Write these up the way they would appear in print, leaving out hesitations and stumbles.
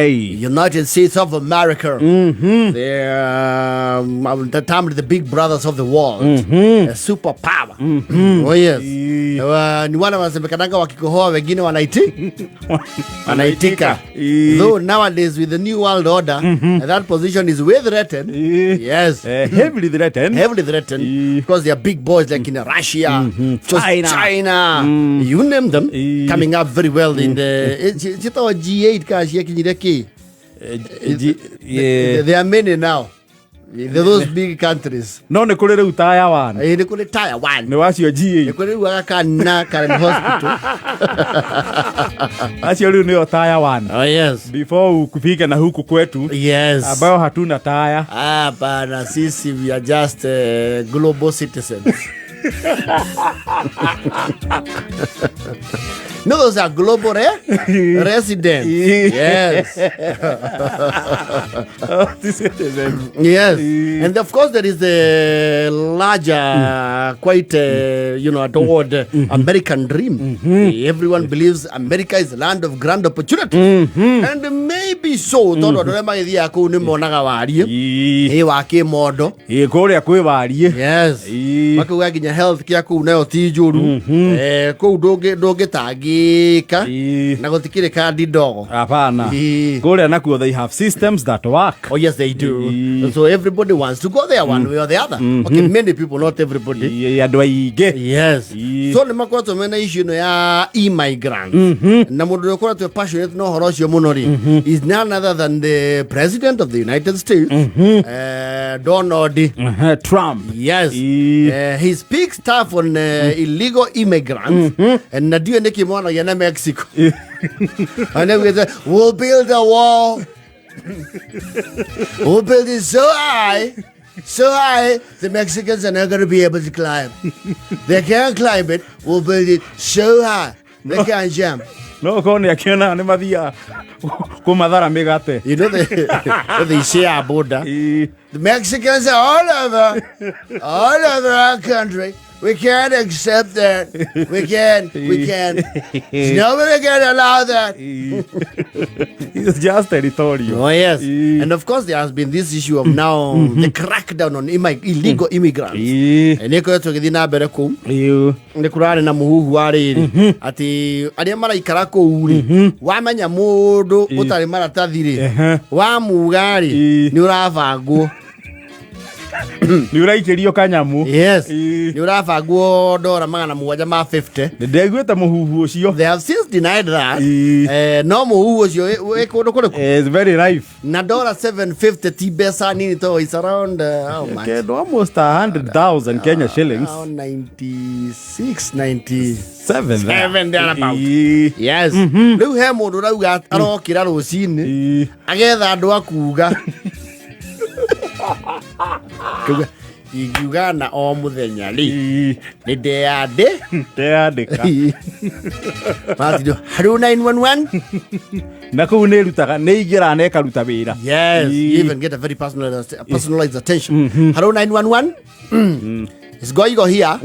United States of America. They're the time of the big brothers of the world. A superpower. Oh yes. Ni wana wanasemekanaga wakikohoa wengine wanaitika. Though nowadays with the new world order, that position is well threatened. Yes. Heavily threatened. Heavily threatened because they are big boys like in Russia, China. You name them, coming up very well in the G8 there are many now. Those big countries. No, ne kule Taiwan. Ne kule Taiwan. Ne wasi yo G8. Ne kule wakana Karen Hospital. Asi yo ne Taiwan. Oh yes. Before kufika na huku kwetu. Yes. Ambao hatuna taya. Bana sisi we are just global citizens. No, those are global residents. Yes. Yes. And of course there is the larger, quite, adored American dream. Everyone believes America is the land of grand opportunity. And maybe so. Yes. Health care kuna tijuru ko doge tagika na gotikire kandi dogo hapana kule nakuo they have systems that work. Oh yes they do. So everybody wants to go there one way or the other. Okay, many people, not everybody. Yes. So le makoto mena issue no ya immigrants na mundu ko to passionate no horoshio munori is none other than the president of the United States, Donald Trump. Yes. He speaks tough on illegal immigrants and nadio nekimona yana Mexico. And then we say we'll build a wall. We'll build it so high the Mexicans are not going to be able to climb. They can't climb it. We'll build it so high they can't jump. No, kone akiona ne mathia kumadhara megate. You know they share border. The Mexicans are all over our country. We can't accept that. We can't. Nobody can allow that. It's just territorial. Oh yes. And of course there has been this issue of now the crackdown on illegal immigrants. Eneko yetu githina mbere ku. Ne kurare na muhuhu ariri. Ati aria maraikara ku uri. Wamenya mundu utari maratathiri. Wa mugari ni uravangwo. Ni uraikirio kanyamu. Yes. Ni uravangwo $750. Ndegweta muhuhu ucio. They have since denied that. No muhuhu ucio ekundu kuriku. It's very rife. Na $750 tibesa nini to is around almost 100,000 Kenya shillings. 97 thereabout. Yes. Riu he mundu rauga arokira rucini agetha andu akuga Uganda o muthenya ri ni deade ka matido haru 911 na ko ne rutaga ne igira ne karuta wira. Yes, you even get a very personalized attention. Haru 911 It's Gakoigo here.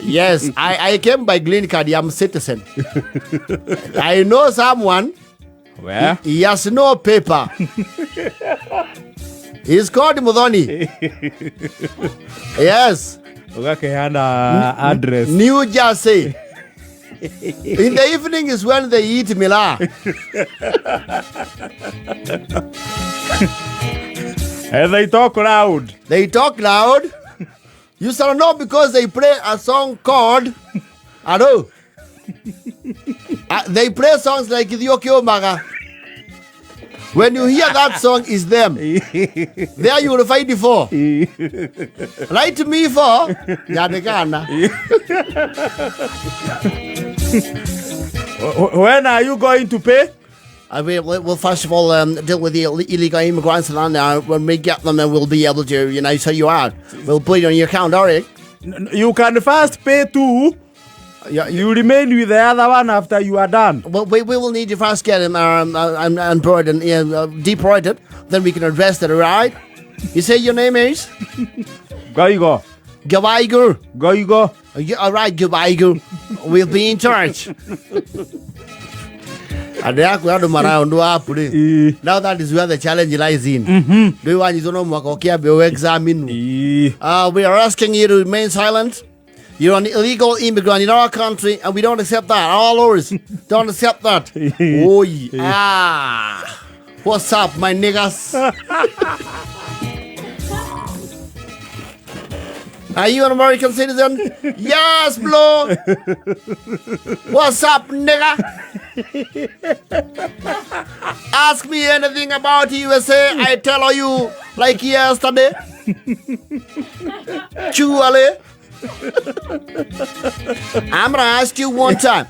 Yes, I came by green card. I'm a citizen. I know someone. Where? He has no paper. He's called Mudhoni. Yes. Ugakeana address. New Jersey. In the evening is when they eat mila. And they talk loud. They talk loud. You shall know because they play a song called Ado. They play songs like Idiokio Maga. When you hear that song, it's them. There you will find it for. Write to me for Yadegana. When are you going to pay? We'll first of all deal with the illegal immigrants and when we get them, then we'll be able to, say you are. We'll put it on your account, all right? You can first pay too. Yeah, you remain with the other one after you are done. Well, we will need to first get him employed and deployed. Then we can address that, right? You say your name is? Gakoigo. Gakoigo. All right, Gakoigo. We'll be in charge. And they are going to around now that is where the challenge lies in. Do you want to know what examine? We are asking you to remain silent. You're an illegal immigrant in our country, and we don't accept that. All ours don't accept that. Oh, yeah. What's up, my niggas? Are you an American citizen? Yes, bro. What's up, nigga? Ask me anything about USA, I tell you like yesterday. Chuale. I'm gonna ask you one time.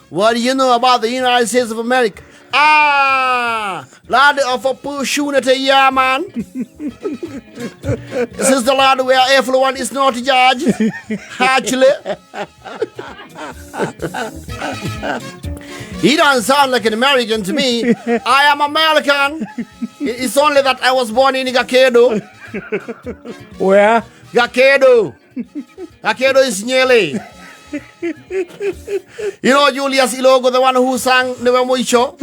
What do you know about the United States of America? Land of opportunity, yeah, man. This is the land where everyone is not judged. Actually, he doesn't sound like an American to me. I am American. It's only that I was born in Gakoigo. Where? Gakoigo. Gakoigo is nearly. You know Julius Ilogo, the one who sang Never Mucho?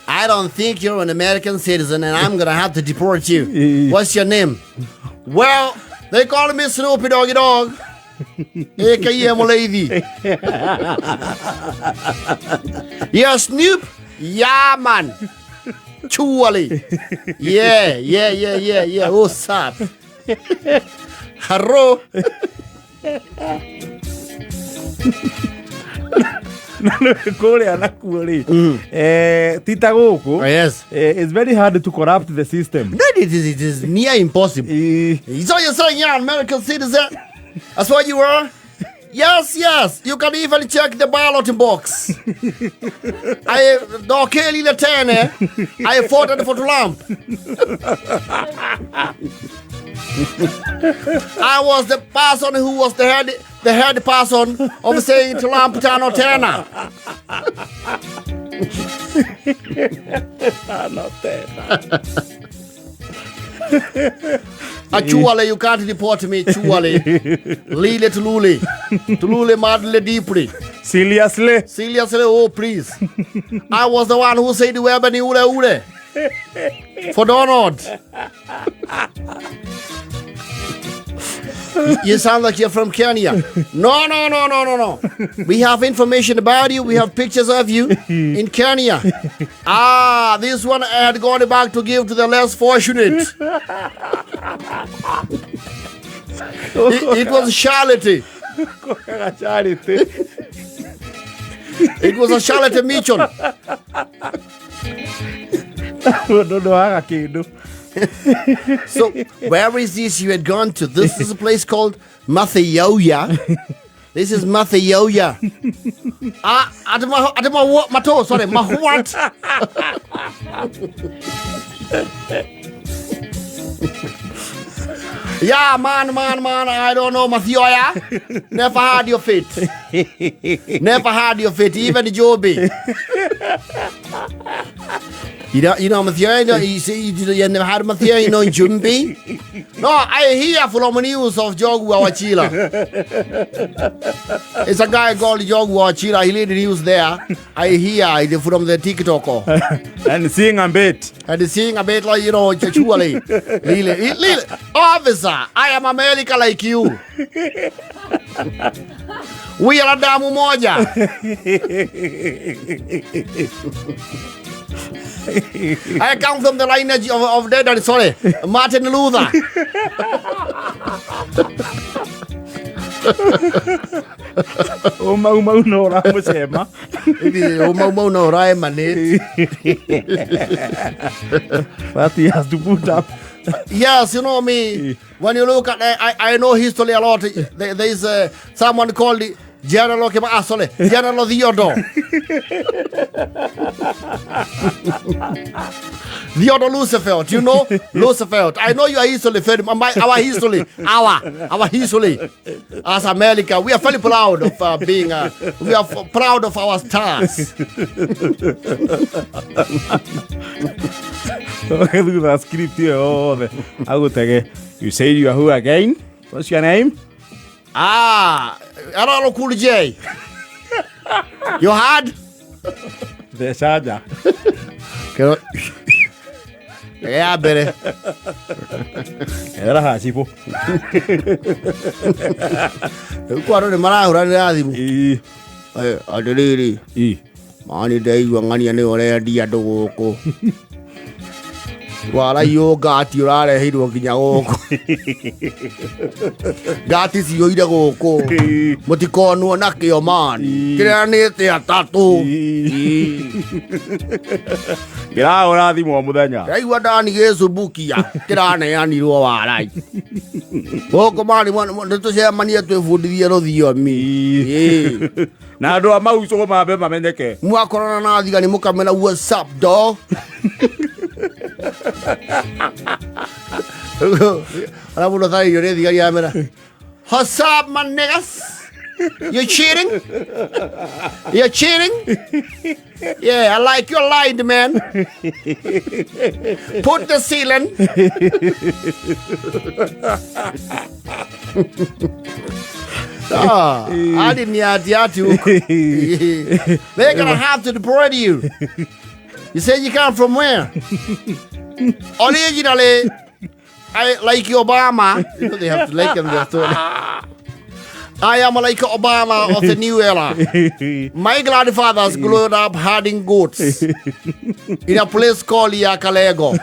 I don't think you're an American citizen and I'm gonna have to deport you. What's your name? Well, they call me Snoopy Doggy Dog. AKM lady. Yeah, Snoop? Yeah, man. Chuali. Yeah. What's up? Hello. Tita Goko, yes. It's very hard to corrupt the system. It is near impossible. So you're saying you're an American citizen? That's what you are? Yes. You can even check the ballot box. I voted for Trump. I was the person who was the head person of saying Trump Tano Tena. Chuale, you can't deport me, Chuale. Lile Tulule. Tulule madle deeply. Seriously, oh please. I was the one who said Webani Ure. For Donald. You sound like you're from Kenya. No. We have information about you. We have pictures of you in Kenya. This one I had gone back to give to the less fortunate. It was charity. It was a charity mission. So, where is this you had gone to? This is a place called Matheoya. This is Matheoya. Sorry, Mahuat. Yeah, man, I don't know, Matheoya. Never had your fit. Even Joby. You know, Matheoya, you never had Matheoya, you know, Jumbi? No, I hear from the news of Jogu Awachila. It's a guy called Jogu Awachila. He lead the news there. I hear from the TikTok. And seeing a bit. Like, you know, Chachuale. Officer, I am America like you. We are damu moja. I come from the lineage of dead, sorry, Martin Luther. Umaumau no ramusema. Umaumau no raimane. But he has to put up. Yes, you know me. When you look at, I know history a lot. There is someone called General Theodore. The other Roosevelt, you know? Roosevelt. I know you are easily fed. Our history. Our history. As America, we are very proud of being, we are proud of our stars. Okay, look at that script here. Oh, I will take it. You say you are who again? What's your name? Aralo Cool J. You had? The Saja. Yeah, better. Era hasipo. Quando de Mara, Radimu. I did it. Mani day, you are money and you dia doko. Wala yo gati urare hidu kinyako. Gati si yo ida goko. Motikono naki yo man. Kirani te atatu. Gira ora di mo mudanya. Ai wadani Yesu bukia. Kirane yani ro walai. Goko mani mo to se mani to fudi ro dio mi. Na do ma uso ma be ma meneke. Mu akorona na diga ni mukamela what's up dog. Ahora uno sabe yo le diga ya mira. What's up, my niggas? You cheating? You cheating? Yeah, I like your line, man. Put the ceiling. I didn't yet you. They're gonna have to deport you. You said you come from where? Originally, I like Obama. You know they have to like him there too. I am like Obama of the new era. My grandfathers grew up herding goats in a place called Gakoigo.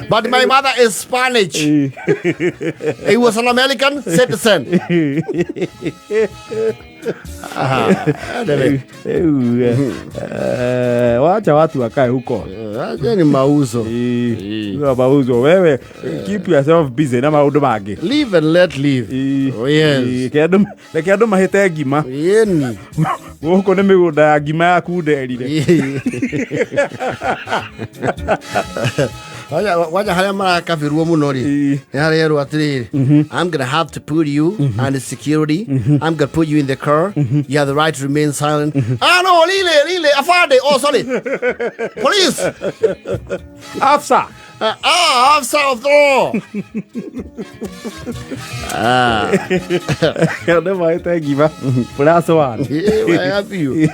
But my mother is Spanish. He was an American citizen. Wacha watu wakae huko. Ni mauzo. Mauzo wewe keep yourself busy na maundu mangi. Live and let live. Oh yes. Kedu mahete ngima. Yeni. Guko ni migunda ya ngima yaku nderire. Waja haria marakabirwo muno ri. Haria ro atiriri. I'm gonna have to put you under security. I'm gonna put you in the car. You have the right to remain silent. No, Lile, Afade. Oh, sorry. Police. Afsa. Afsa of the law. Kedu mahete ngima. Pura so an. Yeah, I have you.